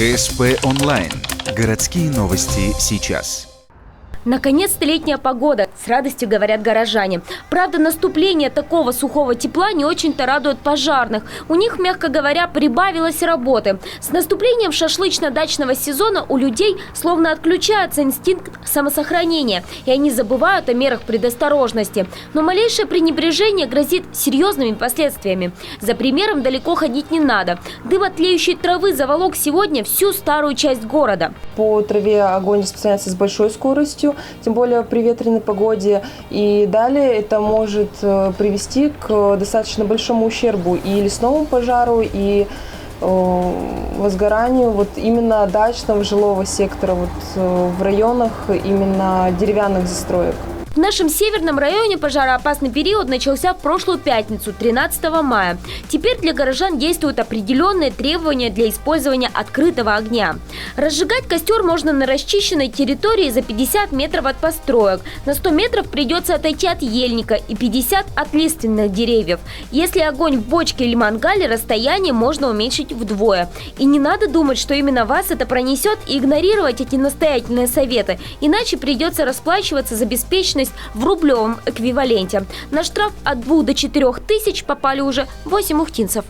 ГСП онлайн. Городские новости сейчас. Наконец-то летняя погода, с радостью говорят горожане. Правда, наступление такого сухого тепла не очень-то радует пожарных. У них, мягко говоря, прибавилось работы. С наступлением шашлычно-дачного сезона у людей словно отключается инстинкт самосохранения, и они забывают о мерах предосторожности. Но малейшее пренебрежение грозит серьезными последствиями. За примером далеко ходить не надо. Дым от тлеющей травы заволок сегодня всю старую часть города. По траве огонь распространяется с большой скоростью, тем более при ветреной погоде. И далее это может привести к достаточно большому ущербу и лесному пожару, и возгоранию вот именно дачного жилого сектора в районах именно деревянных застроек. В нашем северном районе пожароопасный период начался в прошлую пятницу, 13 мая. Теперь для горожан действуют определенные требования для использования открытого огня. Разжигать костер можно на расчищенной территории за 50 метров от построек. На 100 метров придется отойти от ельника и 50 от лиственных деревьев. Если огонь в бочке или мангале, расстояние можно уменьшить вдвое. И не надо думать, что именно вас это пронесет, и игнорировать эти настоятельные советы. Иначе придется расплачиваться за беспечность в рублевом эквиваленте. На штраф от 2 до 4 тысяч попали уже 8 ухтинцев.